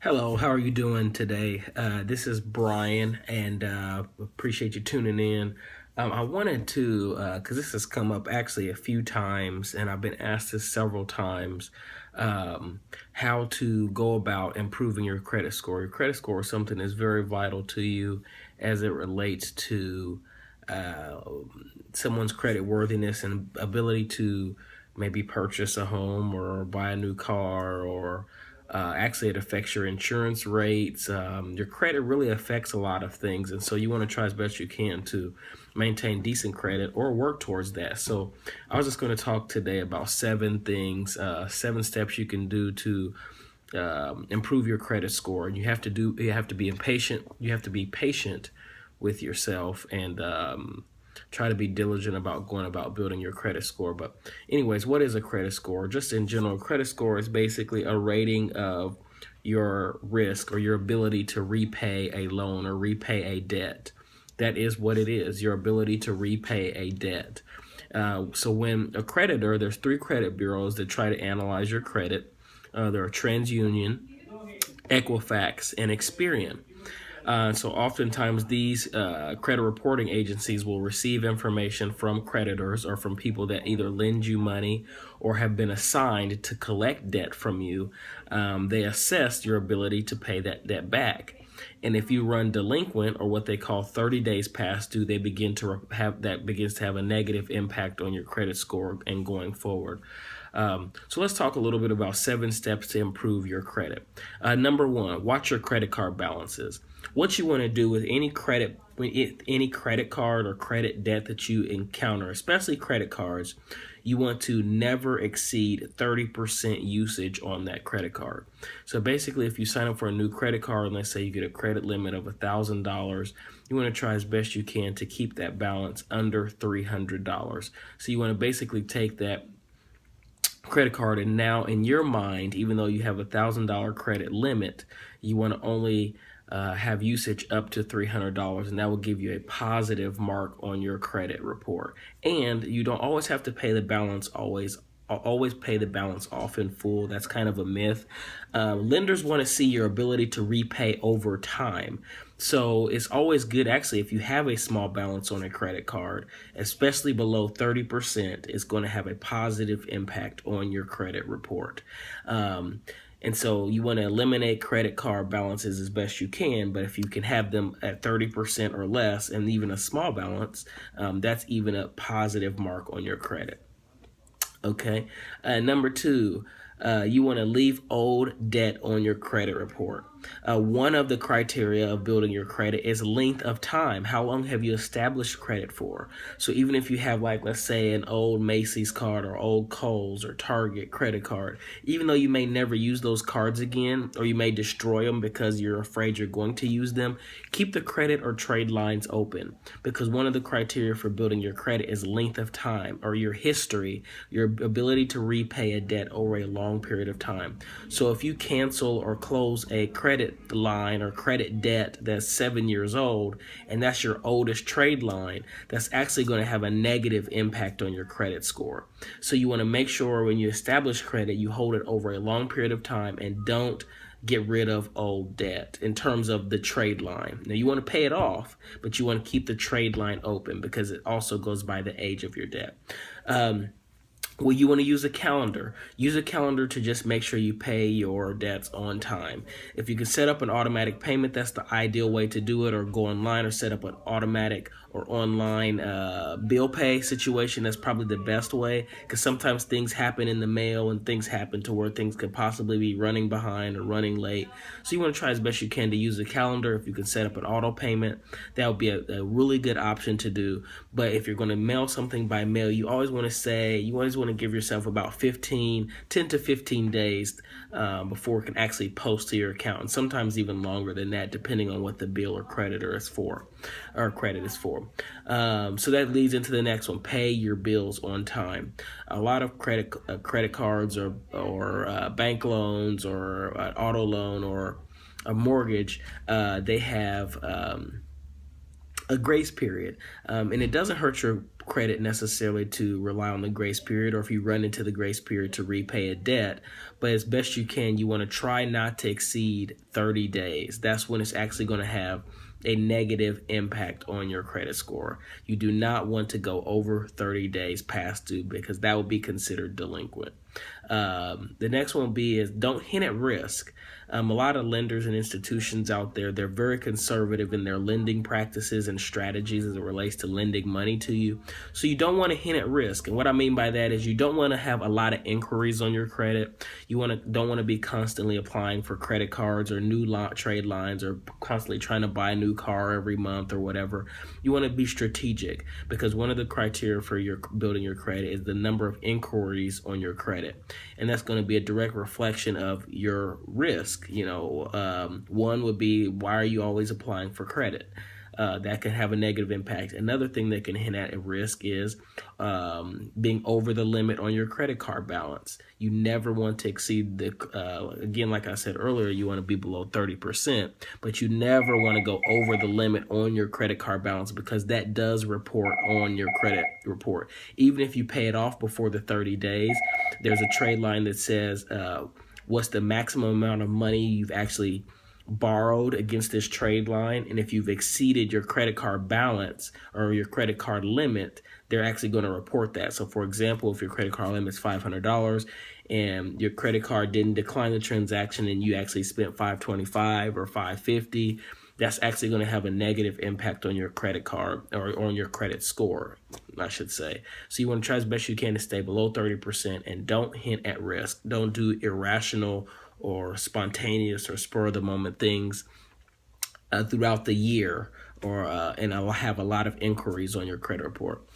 Hello, how are you doing today? This is Brian, and appreciate you tuning in. I wanted to, because this has come up actually a few times, and I've been asked this several times, how to go about improving your credit score. Your credit score is something that's very vital to you as it relates to uh, someone's credit worthiness and ability to maybe purchase a home or buy a new car or actually it affects your insurance rates. Your credit really affects a lot of things, and so you want to try as best you can to maintain decent credit or work towards that. So I was just going to talk today about 7 things, 7 steps you can do to improve your credit score. And you have to be impatient. You have to be patient with yourself and try to be diligent about going about building your credit score. But anyways, what is a credit score? Just in general, a credit score is basically a rating of your risk or your ability to repay a loan or repay a debt. That is what it is, your ability to repay a debt. So when a creditor, there's 3 credit bureaus that try to analyze your credit. There are TransUnion, Equifax, and Experian. So oftentimes these credit reporting agencies will receive information from creditors or from people that either lend you money or have been assigned to collect debt from you. They assess your ability to pay that debt back. And if you run delinquent, or what they call 30 days past due, they begin to begins to have a negative impact on your credit score and going forward. So let's talk a little bit about 7 steps to improve your credit. Number 1, watch your credit card balances. What you want to do with any credit card or credit debt that you encounter, especially credit cards, you want to never exceed 30% usage on that credit card. So basically, if you sign up for a new credit card, and let's say you get a credit limit of $1,000, you want to try as best you can to keep that balance under $300. So you want to basically take that credit card, and now in your mind, even though you have $1,000 credit limit, you want to only have usage up to $300, and that will give you a positive mark on your credit report. And you don't always have to pay the balance always pay the balance off in full. That's kind of a myth. Lenders want to see your ability to repay over time. So it's always good, actually, if you have a small balance on a credit card, especially below 30%, it's going to have a positive impact on your credit report. And so you want to eliminate credit card balances as best you can, but if you can have them at 30% or less, and even a small balance, that's even a positive mark on your credit. Okay. Number 2, you want to leave old debt on your credit report. One of the criteria of building your credit is length of time. How long have you established credit for? So even if you have, like, let's say an old Macy's card or old Kohl's or Target credit card, even though you may never use those cards again, or you may destroy them because you're afraid you're going to use them, keep the credit or trade lines open, because one of the criteria for building your credit is length of time, or your history, your ability to repay a debt over a long period of time. So if you cancel or close a credit line or credit debt that's 7 years old, and that's your oldest trade line, that's actually going to have a negative impact on your credit score. So you want to make sure when you establish credit, you hold it over a long period of time and don't get rid of old debt in terms of the trade line. Now, you want to pay it off, but you want to keep the trade line open because it also goes by the age of your debt. Well, you want to use a calendar. Use a calendar to just make sure you pay your debts on time. If you can set up an automatic payment, that's the ideal way to do it, or go online or set up an automatic or online bill pay situation. That's probably the best way, because sometimes things happen in the mail and things happen to where things could possibly be running behind or running late. So you want to try as best you can to use a calendar. If you can set up an auto payment, that would be a really good option to do. But if you're going to mail something by mail, you always want to give yourself about 10 to 15 days before it can actually post to your account, and sometimes even longer than that, depending on what the bill or credit is for. So that leads into the next one: pay your bills on time. A lot of credit cards or bank loans or an auto loan or a mortgage, they have a grace period, and it doesn't hurt your credit necessarily to rely on the grace period, or if you run into the grace period to repay a debt. But as best you can, you want to try not to exceed 30 days. That's when it's actually going to have a negative impact on your credit score. You do not want to go over 30 days past due, because that will be considered delinquent. The next one will be is don't hint at risk. A lot of lenders and institutions out there, they're very conservative in their lending practices and strategies as it relates to lending money to you. So you don't want to hint at risk. And what I mean by that is you don't want to have a lot of inquiries on your credit. You don't want to be constantly applying for credit cards or new trade lines, or constantly trying to buy a new car every month or whatever. You want to be strategic, because one of the criteria for your building your credit is the number of inquiries on your credit. And that's going to be a direct reflection of your risk. One would be, why are you always applying for credit? That can have a negative impact. Another thing that can hint at risk is being over the limit on your credit card balance. You never want to exceed again, like I said earlier, you want to be below 30%, but you never want to go over the limit on your credit card balance, because that does report on your credit report. Even if you pay it off before the 30 days, there's a trade line that says what's the maximum amount of money you've actually borrowed against this trade line. And if you've exceeded your credit card balance or your credit card limit, they're actually going to report that. So for example, if your credit card limit is $500 and your credit card didn't decline the transaction and you actually spent $525 or $550, that's actually going to have a negative impact on your credit card, or on your credit score, I should say. So you want to try as best you can to stay below 30%, and don't hint at risk. Don't do irrational or spontaneous or spur of the moment things throughout the year, and I'll have a lot of inquiries on your credit report.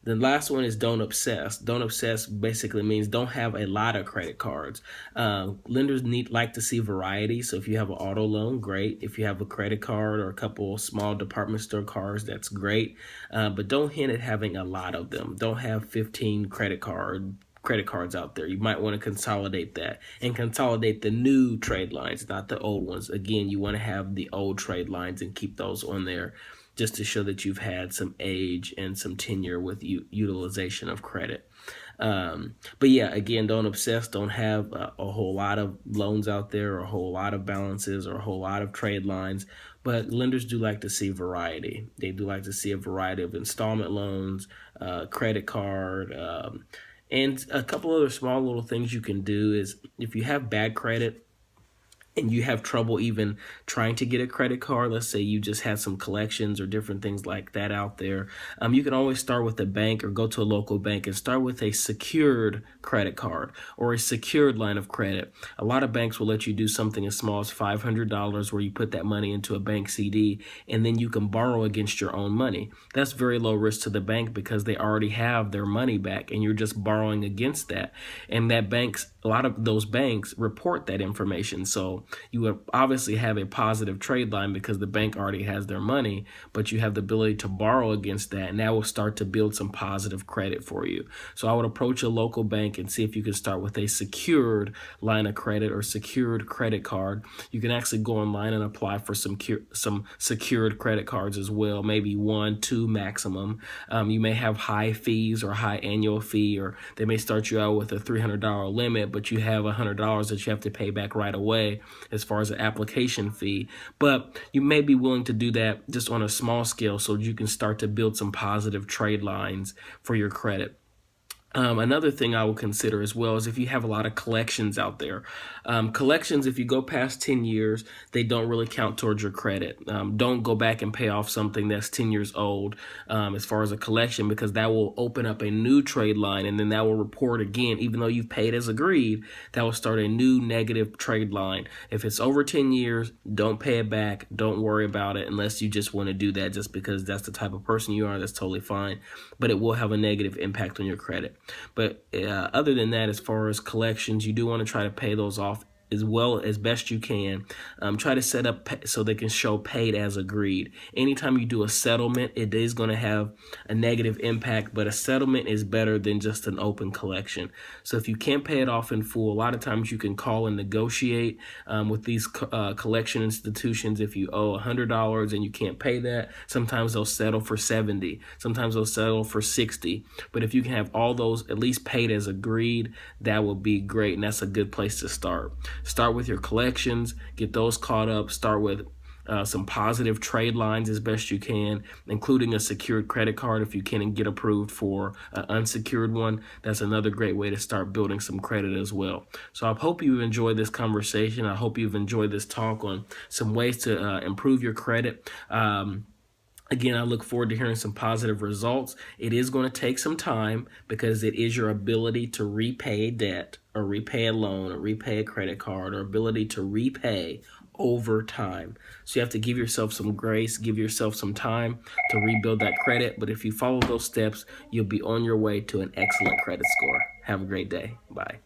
The last one is don't obsess. Don't obsess basically means don't have a lot of credit cards. Lenders like to see variety. So if you have an auto loan, great. If you have a credit card or a couple small department store cards, that's great. But don't hint at having a lot of them. Don't have 15 credit cards out there. You might want to consolidate that, and consolidate the new trade lines, not the old ones. Again, you want to have the old trade lines and keep those on there, just to show that you've had some age and some tenure with utilization of credit. But yeah, again, don't obsess. Don't have a whole lot of loans out there, or a whole lot of balances, or a whole lot of trade lines. But lenders do like to see variety. They do like to see a variety of installment loans, credit card, and a couple other small little things you can do is, if you have bad credit and you have trouble even trying to get a credit card, let's say you just had some collections or different things like that out there, you can always start with a bank or go to a local bank and start with a secured credit card or a secured line of credit. A lot of banks will let you do something as small as $500 where you put that money into a bank CD and then you can borrow against your own money. That's very low risk to the bank because they already have their money back and you're just borrowing against that. And a lot of those banks report that information. So you would obviously have a positive trade line because the bank already has their money, but you have the ability to borrow against that, and that will start to build some positive credit for you. So I would approach a local bank and see if you can start with a secured line of credit or secured credit card. You can actually go online and apply for some secured credit cards as well, maybe 1, 2 maximum. You may have high fees or high annual fee, or they may start you out with a $300 limit, but you have $100 that you have to pay back right away as far as an application fee. But you may be willing to do that just on a small scale so you can start to build some positive trade lines for your credit. Another thing I will consider as well is if you have a lot of collections out there. Collections, if you go past 10 years, they don't really count towards your credit. Don't go back and pay off something that's 10 years old as far as a collection, because that will open up a new trade line, and then that will report again, even though you've paid as agreed, that will start a new negative trade line. If it's over 10 years, don't pay it back. Don't worry about it unless you just want to do that just because that's the type of person you are. That's totally fine, but it will have a negative impact on your credit. But other than that, as far as collections, you do want to try to pay those off as well as best you can. Try to set up so they can show paid as agreed. Anytime you do a settlement, it is going to have a negative impact, but a settlement is better than just an open collection. So if you can't pay it off in full, a lot of times you can call and negotiate with these collection institutions. If you owe $100 and you can't pay that, sometimes they'll settle for 70. Sometimes they'll settle for 60. But if you can have all those at least paid as agreed, that will be great, and that's a good place to start. Start with your collections, get those caught up. Start with some positive trade lines as best you can, including a secured credit card if you can get approved for an unsecured one. That's another great way to start building some credit as well. So I hope you've enjoyed this conversation. I hope you've enjoyed this talk on some ways to improve your credit. Again, I look forward to hearing some positive results. It is going to take some time because it is your ability to repay debt or repay a loan or repay a credit card or ability to repay over time. So you have to give yourself some grace, give yourself some time to rebuild that credit. But if you follow those steps, you'll be on your way to an excellent credit score. Have a great day. Bye.